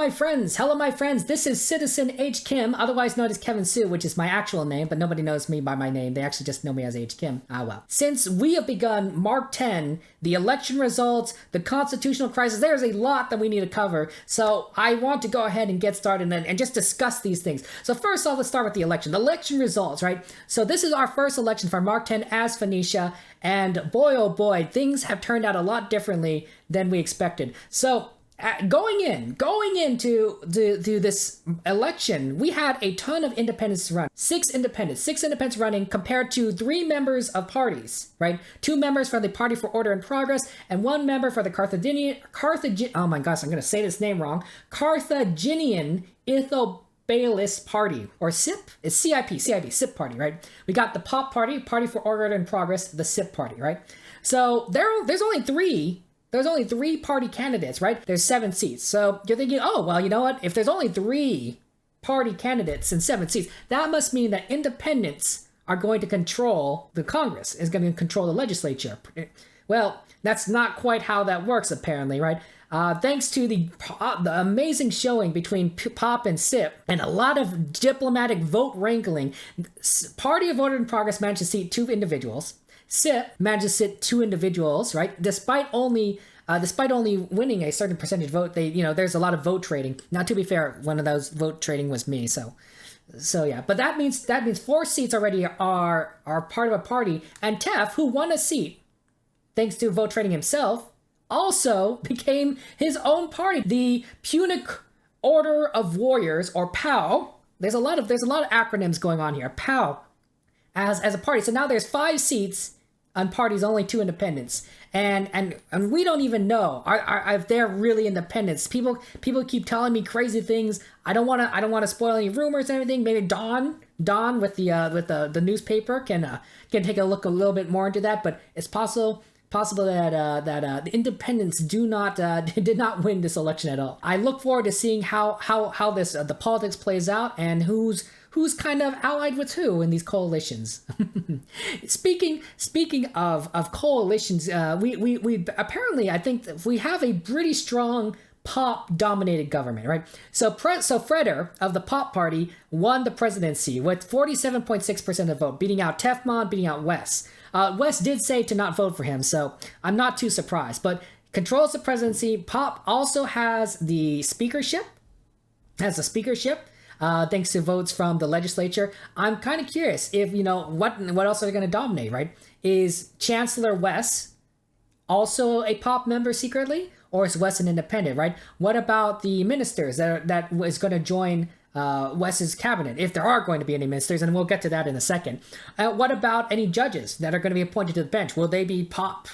my friends. Hello, my friends. This is Citizen H. Kim, otherwise known as Kevin Sue, which is my actual name, but nobody knows me by my name. They actually just know me as H. Kim. Ah, well. Since we have begun Mark 10, the election results, the constitutional crisis, there's a lot that we need to cover. So I want to go ahead and get started and just discuss these things. So first off, let's start with the election. The election results, right? So this is our first election for Mark 10 as Phoenicia. And boy, oh boy, things have turned out a lot differently than we expected. So going into this election, we had a ton of independents run. Six independents running compared to 3 members of parties, right? 2 members for the Party for Order and Progress and 1 member for the Carthaginian, oh my gosh, I'm going to say this name wrong, Carthaginian Ithobalis Party, or SIP? It's CIP Party, right? We got the POP Party, Party for Order and Progress, the SIP Party, right? So there's only 3 party candidates, right? There's 7 seats. So you're thinking, oh, well, you know what? If there's only 3 party candidates and 7 seats, that must mean that independents are going to control the Congress, is going to control the legislature. Well, that's not quite how that works, apparently, right? Thanks to the amazing showing between POP and SIP and a lot of diplomatic vote wrangling, Party of Order and Progress managed to seat 2 individuals. SIP managed to sit 2 individuals, right? Despite only winning a certain percentage vote, there's a lot of vote trading. Now, to be fair, one of those vote trading was me, so yeah. But that means 4 seats already are part of a party, and Tef, who won a seat thanks to vote trading himself, also became his own party, the Punic Order of Warriors, or POW. There's a lot of acronyms going on here. POW as a party. So now there's 5 seats on parties, only 2 independents, and we don't even know if they're really independents. People keep telling me crazy things. I don't want to spoil any rumors and everything. Maybe Don with the newspaper can take a look a little bit more into that. But it's possible that the independents did not win this election at all. I look forward to seeing how this the politics plays out and who's kind of allied with who in these coalitions. Speaking of coalitions, we apparently, I think we have a pretty strong POP-dominated government, right? So Freder of the POP party won the presidency with 47.6% of the vote, beating out Tefmon, beating out Wes. Wes did say to not vote for him, so I'm not too surprised. But controls the presidency. POP also has the speakership. Thanks to votes from the legislature. I'm kind of curious if, what else are they going to dominate, right? Is Chancellor Wes also a POP member secretly? Or is Wes an independent, right? What about the ministers that is going to join Wes's cabinet, if there are going to be any ministers, and we'll get to that in a second. What about any judges that are going to be appointed to the bench? Will they be POP,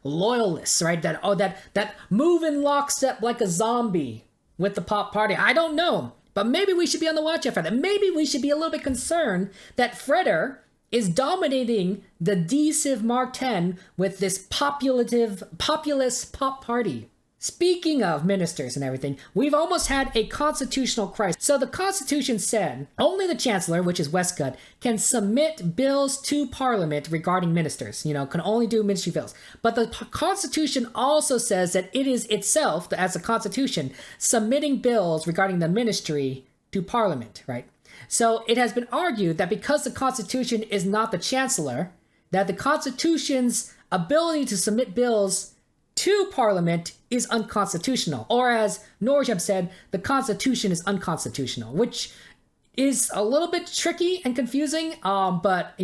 loyalists, right? That move in lockstep like a zombie with the POP party? I don't know, but maybe we should be on the watch out for that. Maybe we should be a little bit concerned that Freder is dominating the D-Civ Mark 10 with this populist POP party. Speaking of ministers and everything, we've almost had a constitutional crisis. So the Constitution said only the Chancellor, which is Westcott, can submit bills to Parliament regarding ministers. Can only do ministry bills. But the Constitution also says that it is itself, as a Constitution, submitting bills regarding the ministry to Parliament, right? So it has been argued that because the Constitution is not the Chancellor, that the Constitution's ability to submit bills to Parliament is unconstitutional. Or as Norjab said, the Constitution is unconstitutional, which is a little bit tricky and confusing, but,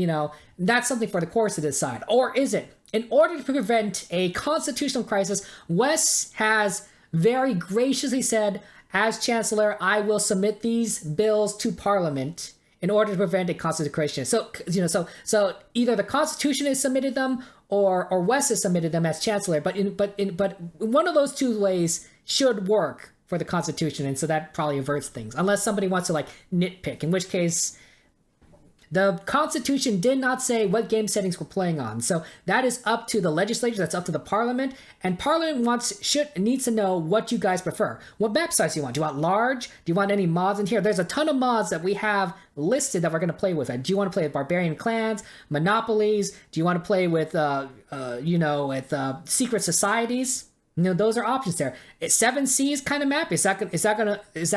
that's something for the courts to decide. Or is it? In order to prevent a constitutional crisis, Wes has very graciously said, as Chancellor, I will submit these bills to Parliament in order to prevent a constitutional crisis. So either the Constitution has submitted them or Wes has submitted them as Chancellor, but one of those 2 ways should work for the Constitution, and so that probably averts things, unless somebody wants to nitpick, in which case the Constitution did not say what game settings we're playing on. So that is up to the legislature, that's up to the Parliament, and Parliament needs to know what you guys prefer. What map size do you want? Do you want large? Do you want any mods in here? There's a ton of mods that we have listed that we're going to play with. Do you want to play with barbarian clans, monopolies? Do you want to play with, secret societies? Those are options there. 7C's kind of map, is that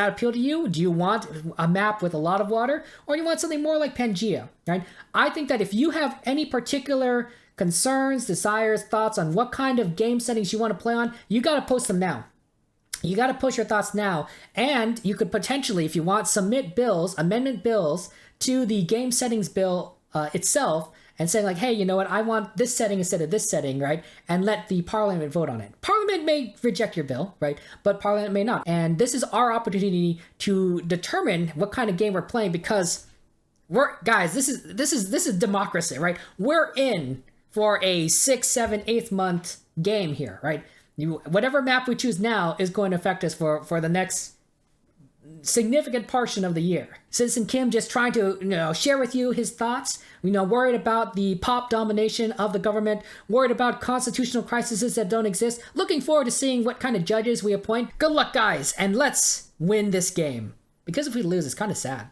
appeal to you? Do you want a map with a lot of water, or do you want something more like Pangea, right? I think that if you have any particular concerns, desires, thoughts on what kind of game settings you want to play on, you got to post them now. You got to push your thoughts now, and you could potentially, if you want, submit bills, amendment bills to the game settings bill itself, and saying like, hey, you know what, I want this setting instead of this setting, right? And let the parliament vote on it. Parliament may reject your bill, right? But parliament may not. And this is our opportunity to determine what kind of game we're playing, because guys, this is democracy, right? We're in for a 6, 7, 8 month game here, right? Whatever map we choose now is going to affect us for the next significant portion of the year. Citizen Kim just trying to share with you his thoughts, worried about the pop domination of the government, worried about constitutional crises that don't exist, looking forward to seeing what kind of judges we appoint. Good luck, guys, and let's win this game, because if we lose, it's kind of sad.